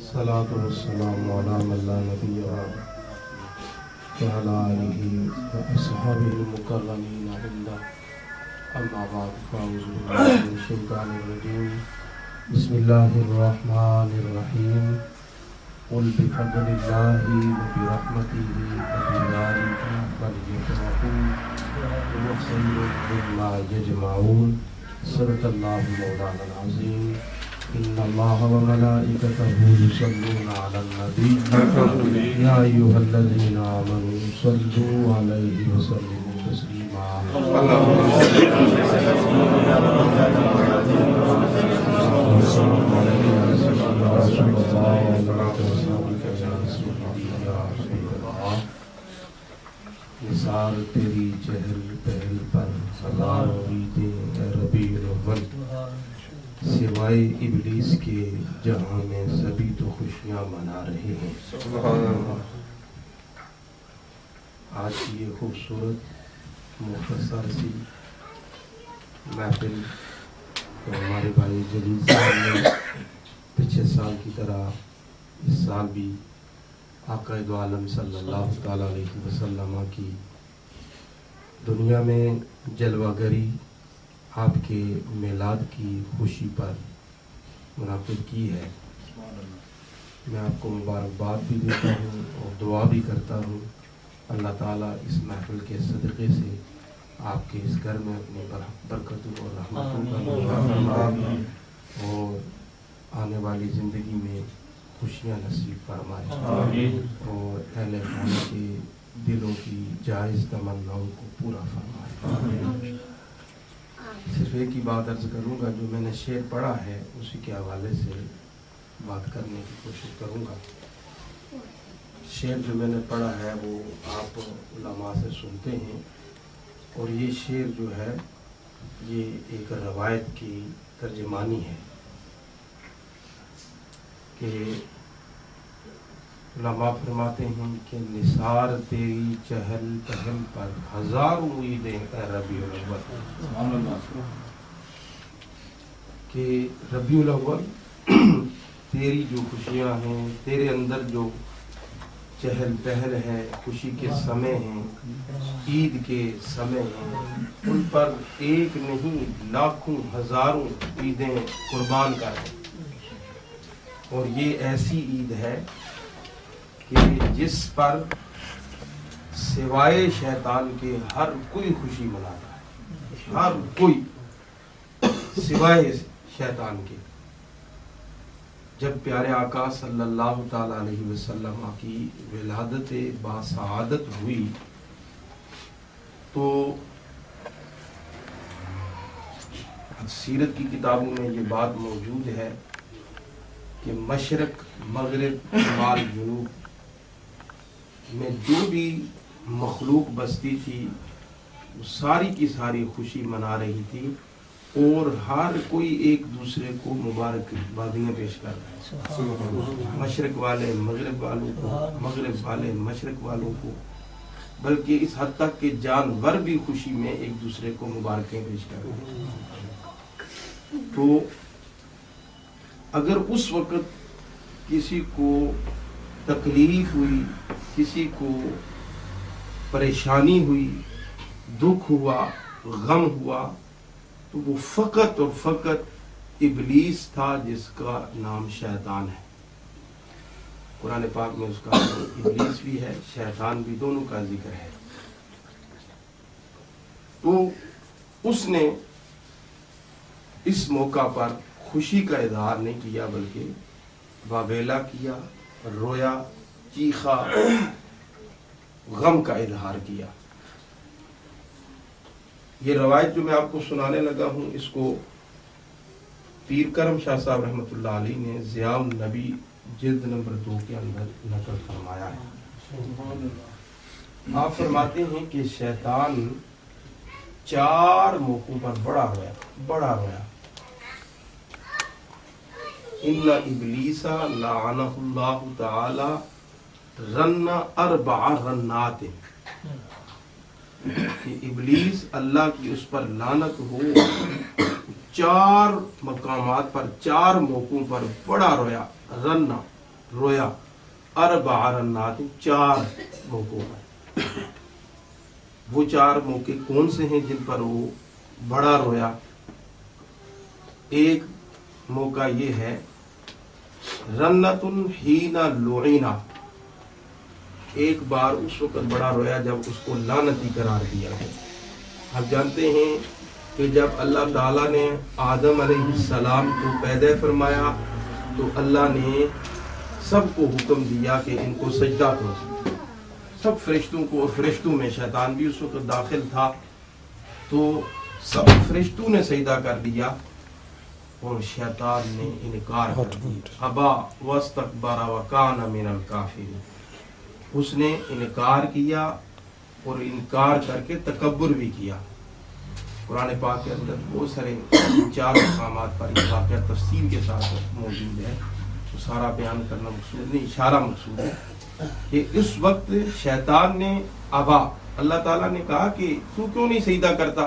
الصلاة والسلام على من لا نبي بعده وعلى آله وأصحابه المكرمين عنده أما بعد فأعوذ بالله من الشيطان الرجيم بسم الله الرحمن الرحيم قل بفضل الله وبرحمته فبذلك فليفرحوا هو خير مما يجمعون صدق الله مولانا العظيم إن الله وملائكته يصلون على النبي يا أيها الذين آمنوا صلوا عليه وسلموا تسليما اللهم صل على رسول الله نثار تیری چہل پہل پر ہزاروں عیدیں اے ربیع الاول سوائے ابلیس کے جہاں میں سبھی تو خوشیاں منا رہے ہیں. آج کی یہ خوبصورت مختصر سی محفل تو ہمارے بھائی جلیل صاحب نے پچھلے سال کی طرح اس سال بھی آقا دو عالم صلی اللہ تعالیٰ علیہ وسلم کی دنیا میں جلوہ گری آپ کے میلاد کی خوشی پر منعقد کی ہے. میں آپ کو مبارکباد بھی دیتا ہوں اور دعا بھی کرتا ہوں اللہ تعالیٰ اس محفل کے صدقے سے آپ کے اس گھر میں اپنی برکتوں اور رحمتوں کا نظارہ فرمائے اور آنے والی زندگی میں خوشیاں نصیب فرمائے اور اہل خانہ کے دلوں کی جائز تمناؤں کو پورا فرمائے. صرف ایک ہی بات عرض کروں گا، جو میں نے شعر پڑھا ہے اسی کے حوالے سے بات کرنے کی کوشش کروں گا. شعر جو میں نے پڑھا ہے وہ آپ علماء سے سنتے ہیں اور یہ شعر جو ہے یہ ایک روایت کی ترجمانی ہے کہ علماء فرماتے ہیں کہ نثار تیری چہل پہل پر ہزاروں عیدیں اے ربیع الاول، کہ ربیع الاول تیری جو خوشیاں ہیں، تیرے اندر جو چہل پہل ہے، خوشی کے سمے ہیں، عید کے سمے ہیں، ان پر ایک نہیں لاکھوں ہزاروں عیدیں قربان کر ہیں. اور یہ ایسی عید ہے کہ جس پر سوائے شیطان کے ہر کوئی خوشی مناتا ہے، ہر کوئی سوائے شیطان کے. جب پیارے آقا صلی اللہ تعالی علیہ وسلم کی ولادت باسعادت ہوئی تو سیرت کی کتابوں میں یہ بات موجود ہے کہ مشرق مغرب شمال جنوب میں جو بھی مخلوق بستی تھی وہ ساری کی ساری خوشی منا رہی تھی اور ہر کوئی ایک دوسرے کو مبارکبادیاں پیش کر رہے ہیں. مشرق والے مغرب والوں کو، مغرب والے مشرق والوں کو، بلکہ اس حد تک کہ جانور بھی خوشی میں ایک دوسرے کو مبارکیں پیش کر رہے ہیں. تو اگر اس وقت کسی کو تکلیف ہوئی، کسی کو پریشانی ہوئی، دکھ ہوا، غم ہوا، تو وہ فقط اور فقط ابلیس تھا جس کا نام شیطان ہے. قرآن پاک میں اس کا ابلیس بھی ہے، شیطان بھی، دونوں کا ذکر ہے. تو اس نے اس موقع پر خوشی کا اظہار نہیں کیا بلکہ واویلا کیا، رویا، چیخا، غم کا اظہار کیا. یہ روایت جو میں آپ کو سنانے لگا ہوں اس کو پیر کرم شاہ صاحب رحمۃ اللہ علیہ نے ضیاء النبی جلد نمبر 2 کے اندر نقل فرمایا ہے. آپ فرماتے ہیں کہ شیطان 4 موقعوں پر بڑا رویا. ان ابلیس لعنہ اللہ تعالی رن 4 رنات، کہ ابلیس اللہ کی اس پر لعنت ہو 4 مقامات پر 4 موقعوں پر بڑا رویا. رنا رویا اربع رنات 4 موقعوں پر۔ وہ 4 موقع کون سے ہیں جن پر وہ بڑا رویا؟ ایک موقع یہ ہے رنت حین لعنا، ایک بار اس وقت بڑا رویا جب اس کو لعنتی قرار دیا ہے۔ آپ جانتے ہیں کہ جب اللہ تعالیٰ نے آدم علیہ السلام کو پیدا فرمایا تو اللہ نے سب کو حکم دیا کہ ان کو سجدہ کرو، سب فرشتوں کو، اور فرشتوں میں شیطان بھی اس وقت داخل تھا، تو سب فرشتوں نے سجدہ کر دیا اور شیطان نے انکار کر دیا، ابا واستکبر وکان من الکافرین، اس نے انکار کیا اور انکار کر کے تکبر بھی کیا۔ قرآن پاک کے اندر بہت سارے 4 مقامات پر یہ واقعہ تفصیل کے ساتھ موجود ہے، تو سارا بیان کرنا مقصود نہیں، اشارہ مقصود ہے کہ اس وقت شیطان نے ابا، اللہ تعالیٰ نے کہا کہ تو کیوں نہیں سجدہ کرتا؟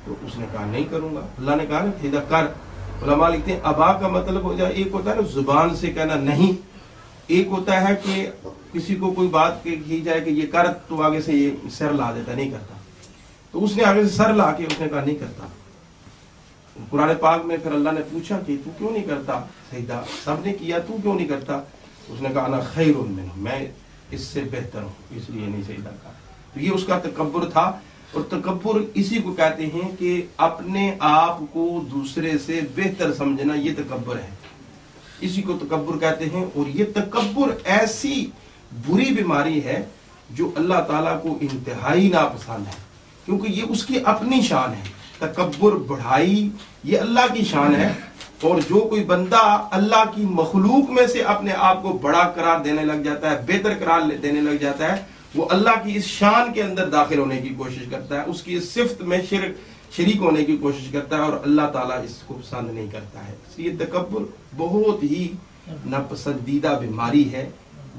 تو اس نے کہا نہیں کروں گا۔ اللہ نے کہا نا سجدہ کر۔ علماء لکھتے ہیں ابا کا مطلب ہو جائے، ایک ہوتا ہے نا زبان سے کہنا نہیں، ایک ہوتا ہے کہ کسی کو کوئی بات کی جائے کہ یہ کر تو آگے سے یہ سر لا دیتا، نہیں کرتا، تو اس نے آگے سے سر لا کے اس نے کہا نہیں کرتا۔ قرآن پاک میں پھر اللہ نے پوچھا کہ تو کیوں نہیں کرتا سجدہ؟ سب نے کیا، تو کیوں نہیں کرتا؟ اس نے کہا انا خیر منہ، میں اس سے بہتر ہوں اس لیے نہیں سجدہ کر۔ تو یہ اس کا تکبر تھا، اور تکبر اسی کو کہتے ہیں کہ اپنے آپ کو دوسرے سے بہتر سمجھنا، یہ تکبر ہے، اسی کو تکبر کہتے ہیں۔ اور یہ تکبر ایسی بری بیماری ہے جو اللہ تعالیٰ کو انتہائی ناپسند ہے، کیونکہ یہ اس کی اپنی شان ہے۔ تکبر، بڑھائی، یہ اللہ کی شان ہے، اور جو کوئی بندہ اللہ کی مخلوق میں سے اپنے آپ کو بڑا قرار دینے لگ جاتا ہے، بہتر قرار دینے لگ جاتا ہے، وہ اللہ کی اس شان کے اندر داخل ہونے کی کوشش کرتا ہے، اس کی اس صفت میں شریک ہونے کی کوشش کرتا ہے، اور اللہ تعالیٰ اس کو پسند نہیں کرتا ہے۔ اس لیے تکبر بہت ہی ناپسندیدہ بیماری ہے،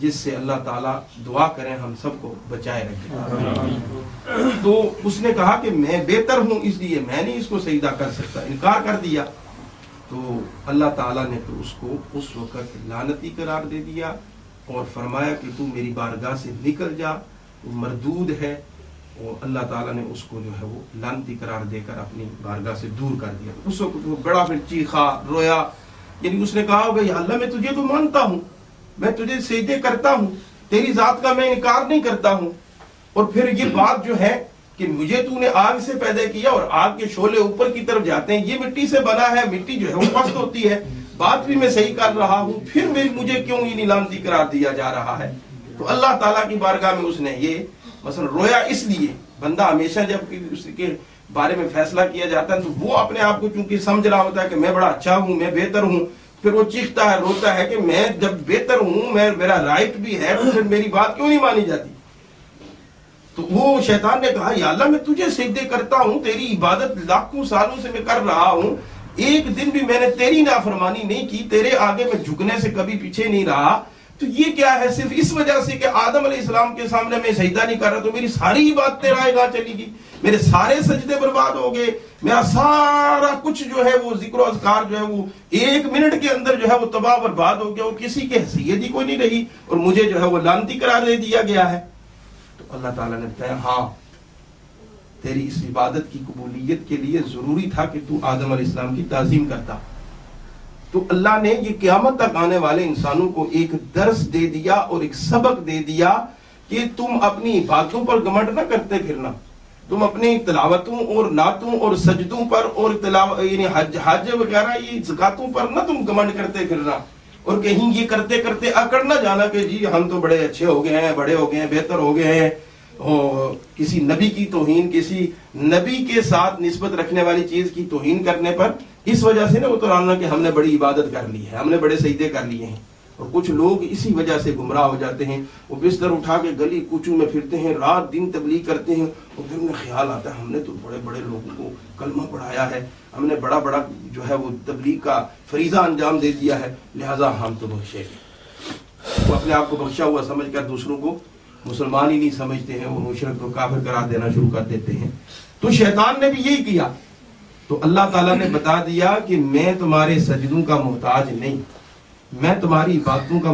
جس سے اللہ تعالیٰ دعا کریں ہم سب کو بچائے رکھے۔ تو اس نے کہا کہ میں بہتر ہوں اس لیے میں نہیں اس کو سجدہ کر سکتا، انکار کر دیا۔ تو اللہ تعالیٰ نے تو اس کو اس وقت لعنتی قرار دے دیا اور فرمایا کہ تو میری بارگاہ سے نکل جا، وہ مردود ہے، اور اللہ تعالیٰ نے اس کو جو ہے وہ لعنتی قرار دے کر اپنی بارگاہ سے دور کر دیا۔ اس وقت وہ بڑا پھر چیخا، رویا، یعنی اس نے کہا ہوگا یا اللہ میں تجھے تو مانتا ہوں، میں تجھے سجدے کرتا ہوں، تیری ذات کا میں انکار نہیں کرتا ہوں، اور پھر یہ بات جو ہے کہ مجھے تو نے آگ سے پیدا کیا اور آگ کے شعلے اوپر کی طرف جاتے ہیں، یہ مٹی سے بنا ہے، مٹی جو ہے وہ پست ہوتی ہے، بات بھی میں صحیح کر رہا ہوں، پھر مجھے کیوں یہ لعنتی قرار دیا جا رہا ہے؟ تو اللہ تعالیٰ کی بارگاہ میں اس نے یہ مثلا رویا۔ اس لیے بندہ ہمیشہ جب اس کے بارے میں فیصلہ کیا جاتا ہے تو وہ اپنے آپ کو چونکہ سمجھ رہا ہوتا ہے کہ میں بڑا اچھا ہوں، میں بہتر ہوں، پھر وہ چیختا ہے، روتا ہے کہ میں جب بہتر ہوں، میرا رائٹ بھی ہے، تو پھر میری بات کیوں نہیں مانی جاتی؟ تو وہ شیطان نے کہا یا اللہ میں تجھے سجدے کرتا ہوں، تیری عبادت لاکھوں سالوں سے میں کر رہا ہوں، ایک دن بھی میں نے تیری نافرمانی نہیں کی، تیرے آگے میں جھکنے سے کبھی پیچھے نہیں رہا، تو یہ کیا ہے؟ صرف اس وجہ سے کہ آدم علیہ السلام کے سامنے میں سجدہ نہیں کر رہا تو میری ساری عبادتیں رائے گاہ چلی گی، میرے سارے سجدے برباد ہو گئے، میرا سارا کچھ جو ہے وہ ذکر و اذکار جو ہے وہ 1 منٹ کے اندر جو ہے وہ تباہ برباد ہو گیا، اور کسی کی حیثیت ہی کوئی نہیں رہی، اور مجھے جو ہے وہ لعنتی قرار دے دیا گیا ہے۔ تو اللہ تعالیٰ نے بتایا ہاں تیری اس عبادت کی قبولیت کے لیے ضروری تھا کہ تو آدم علیہ السلام کی تعظیم کرتا۔ تو اللہ نے یہ قیامت تک آنے والے انسانوں کو ایک درس دے دیا اور ایک سبق دے دیا کہ تم اپنی عبادتوں پر گھمنڈ نہ کرتے پھرنا، تم اپنی تلاوتوں اور نعتوں اور سجدوں پر اور یعنی حج وغیرہ یہ زکاتوں پر نہ تم گھمنڈ کرتے پھرنا، اور کہیں یہ کرتے کرتے اکڑ نہ جانا کہ جی ہم تو بڑے اچھے ہو گئے ہیں، بڑے ہو گئے ہیں، بہتر ہو گئے ہیں، اور کسی نبی کی توہین، کسی نبی کے ساتھ نسبت رکھنے والی چیز کی توہین کرنے پر اس وجہ سے نہ اترانا کہ ہم نے بڑی عبادت کر لی ہے، ہم نے بڑے سجدے کر لیے ہیں۔ اور کچھ لوگ اسی وجہ سے گمراہ ہو جاتے ہیں، وہ بستر اٹھا کے گلی کوچوں میں پھرتے ہیں، رات دن تبلیغ کرتے ہیں، اور پھر انہیں خیال آتا ہے ہم نے تو بڑے بڑے لوگوں کو کلمہ پڑھایا ہے، ہم نے بڑا بڑا جو ہے وہ تبلیغ کا فریضہ انجام دے دیا ہے، لہذا ہم تو بخشے گے۔ وہ اپنے آپ کو بخشا ہوا سمجھ کر دوسروں کو مسلمان ہی نہیں سمجھتے ہیں، وہ مشرک و کافر قرار دینا شروع کر دیتے ہیں۔ تو شیطان نے بھی یہی کیا، تو اللہ تعالیٰ نے بتا دیا کہ میں تمہارے سجدوں کا محتاج نہیں، میں تمہاری عبادتوں کا